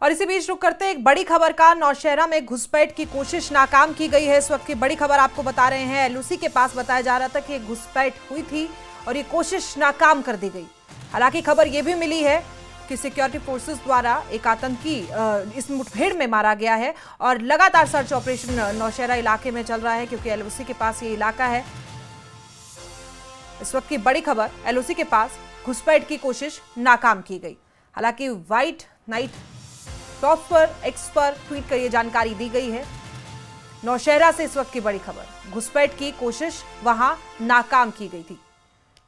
और इसी बीच रुक करते एक बड़ी खबर का। नौशहरा में घुसपैठ की कोशिश नाकाम की गई है। इस वक्त की बड़ी खबर आपको बता रहे हैं। एलओसी के पास बताया जा रहा था कि घुसपैठ हुई थी और ये कोशिश नाकाम कर दी गई। हालांकि खबर ये भी मिली है कि सिक्योरिटी फोर्सेस द्वारा एक आतंकी इस मुठभेड़ में मारा गया है और लगातार सर्च ऑपरेशन नौशहरा इलाके में चल रहा है, क्योंकि एलओसी के पास ये इलाका है। इस वक्त की बड़ी खबर, एलओसी के पास घुसपैठ की कोशिश नाकाम की गई। हालांकि व्हाइट नाइट टॉप पर एक्स पर ट्वीट कर यह जानकारी दी गई है। नौशहरा से इस वक्त की बड़ी खबर, घुसपैठ की कोशिश वहां नाकाम की गई थी।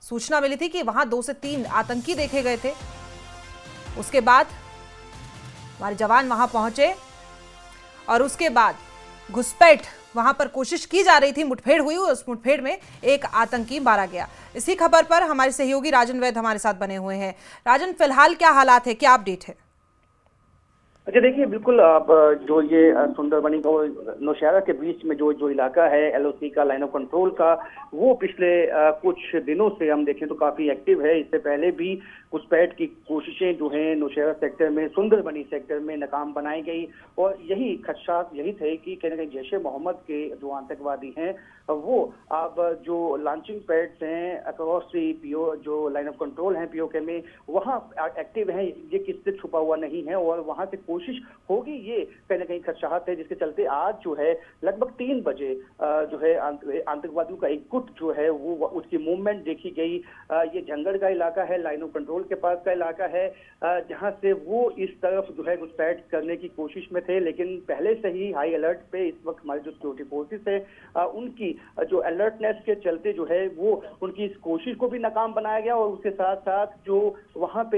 सूचना मिली थी कि वहां 2 से 3 आतंकी देखे गए थे। उसके बाद हमारे जवान वहां पहुंचे और उसके बाद घुसपैठ वहां पर कोशिश की जा रही थी, मुठभेड़ हुई। उस मुठभेड़ में एक आतंकी मारा गया। इसी खबर पर हमारे सहयोगी राजन वैद हमारे साथ बने हुए हैं। राजन, फिलहाल क्या हालात है, क्या अपडेट है? अच्छा देखिए, बिल्कुल आप जो ये सुंदरबनी और नौशहरा के बीच में जो इलाका है एलओसी का, लाइन ऑफ कंट्रोल का, वो पिछले कुछ दिनों से हम देखें तो काफी एक्टिव है। इससे पहले भी घुसपैठ की कोशिशें जो हैं नौशहरा सेक्टर में, सुंदरबनी सेक्टर में नाकाम बनाई गई और यही खदशात यही थे कि कहीं ना कहीं जैश ए मोहम्मद के जो आतंकवादी हैं वो अब जो लॉन्चिंग पैड्स हैं अक्रॉस दी पीओ, जो लाइन ऑफ कंट्रोल है पीओके में, वहाँ एक्टिव हैं। ये किससे छुपा हुआ नहीं है और वहाँ से कोशिश होगी, ये कहीं ना कहीं खदशात है, जिसके चलते आज जो है लगभग 3 बजे जो है आतंकवादियों का एक गुट जो है वो उसकी मूवमेंट देखी गई। ये जंगल का इलाका है, लाइन ऑफ कंट्रोल के पास का इलाका है, जहां से वो इस तरफ जो है घुसपैठ करने की कोशिश में थे। लेकिन पहले से ही हाई अलर्ट पे इस वक्त हमारी जो सिक्योरिटी फोर्सेस है उनकी जो अलर्टनेस के चलते जो है वो उनकी इस कोशिश को भी नाकाम बनाया गया और उसके साथ साथ जो वहां पे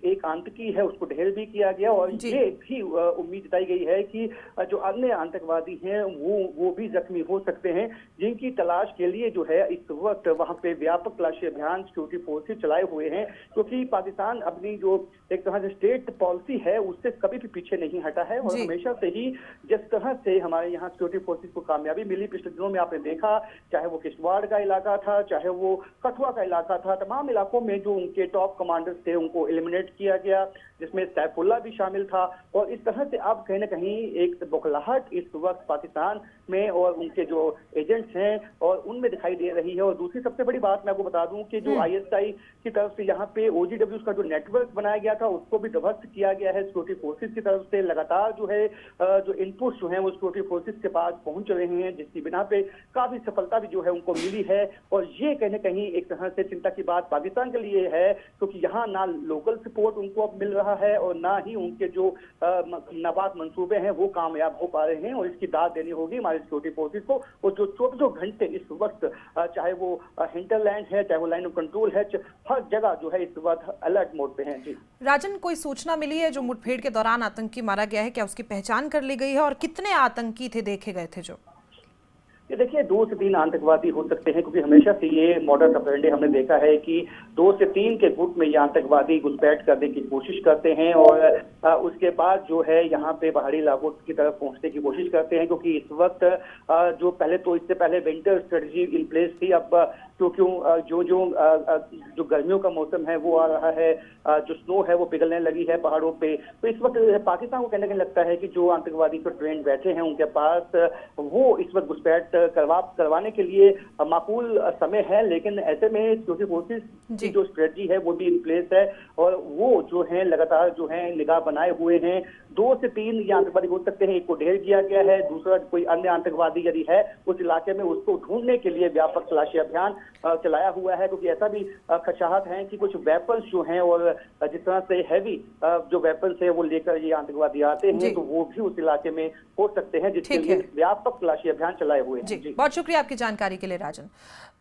एक आतंकी है उसको ढेर भी किया गया। और ये भी उम्मीद जताई गई है कि जो अन्य आतंकवादी हैं वो भी जख्मी हो सकते हैं, जिनकी तलाश के लिए जो है इस वक्त वहां पे व्यापक तलाशी अभियान सिक्योरिटी फोर्सेस चलाए हुए हैं। क्योंकि पाकिस्तान अपनी जो एक तरह से स्टेट पॉलिसी है उससे कभी भी पीछे नहीं हटा है और हमेशा से ही जिस तरह से हमारे यहाँ सिक्योरिटी फोर्सेस को कामयाबी मिली पिछले दिनों में आपने देखा, चाहे वो किश्तवाड़ का इलाका था, चाहे वो कठुआ का इलाका था, तमाम इलाकों में जो उनके टॉप कमांडर्स थे उनको एलिमिनेट किया गया, जिसमें सैफुल्ला भी शामिल था। और इस तरह से अब कहीं ना कहीं एक बौखलाहट इस वक्त पाकिस्तान में और उनके जो एजेंट्स हैं और उनमें दिखाई दे रही है। और दूसरी सबसे बड़ी बात मैं आपको बता दूं कि जो आईएसआई की तरफ से यहाँ पे ओजीडब्ल्यू का जो नेटवर्क बनाया गया था उसको भी ध्वस्त किया गया है सिक्योरिटी फोर्सेस की तरफ से। लगातार जो है जो इनपुट्स जो है वो सिक्योरिटी फोर्सेस के पास पहुंच रहे हैं, जिसकी बिना पे काफी सफलता भी जो है उनको मिली है। और ये कहीं ना कहीं एक तरह से चिंता की बात पाकिस्तान के लिए है, क्योंकि यहाँ ना लोकल सपोर्ट उनको अब मिल रहा है और ना ही उनके जो नबात मंसूबे हैं वो कामयाब हो पा रहे हैं। और इसकी दाद देनी होगी हमारी सिक्योरिटी फोर्सेस को। और जो 24 घंटे इस वक्त चाहे वो हिंटरलैंड है, चाहे वो लाइन ऑफ कंट्रोल है, हर जगह जो है इस वक्त अलर्ट मोड पे हैं। जी राजन, कोई सूचना मिली है जो मुठभेड़ के दौरान आतंकी मारा गया है, क्या उसकी पहचान कर ली गई है और कितने आतंकी थे देखे गए थे? जो ये देखिए 2 से 3 आतंकवादी हो सकते हैं, क्योंकि हमेशा से ये मॉडस ऑपरेंडी हमने देखा है कि 2 से 3 के गुट में ये आतंकवादी घुसपैठ करने की कोशिश करते हैं और उसके बाद जो है यहाँ पे पहाड़ी इलाकों की तरफ पहुंचने की कोशिश करते हैं। क्योंकि इस वक्त जो पहले तो इससे पहले विंटर स्ट्रेटजी इन प्लेस थी, अब क्यों जो गर्मियों का मौसम है वो आ रहा है, जो स्नो है वो पिघलने लगी है पहाड़ों पे, तो इस वक्त पाकिस्तान को कहने लगता है कि जो आतंकवादी को ट्रेन बैठे हैं उनके पास वो इस वक्त घुसपैठ करवाने के लिए माकूल समय है। लेकिन ऐसे में सिक्योरिटी फोर्सेस की जो स्ट्रेटजी है वो भी इन प्लेस है और वो जो है लगातार जो है निगाह बनाए हुए हैं। 2 से 3 ये आतंकवादी हो सकते हैं, एक को ढेर किया गया है, दूसरा कोई अन्य आतंकवादी यदि है उस इलाके में उसको ढूंढने के लिए व्यापक तलाशी अभियान चलाया हुआ है। क्योंकि ऐसा भी खदशात हैं कि कुछ वेपन्स जो हैं और जिस तरह से हैवी जो वेपन्स है वो लेकर ये आतंकवादी आते हैं तो वो भी उस इलाके में हो सकते हैं, जिसके लिए व्यापक तलाशी अभियान चलाए हुए हैं। जी, बहुत शुक्रिया आपकी जानकारी के लिए राजन।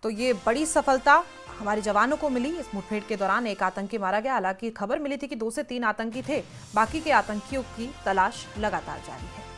तो ये बड़ी सफलता हमारे जवानों को मिली। इस मुठभेड़ के दौरान एक आतंकी मारा गया। हालांकि खबर मिली थी कि 2 से 3 आतंकी थे, बाकी के आतंकियों की तलाश लगातार जारी है।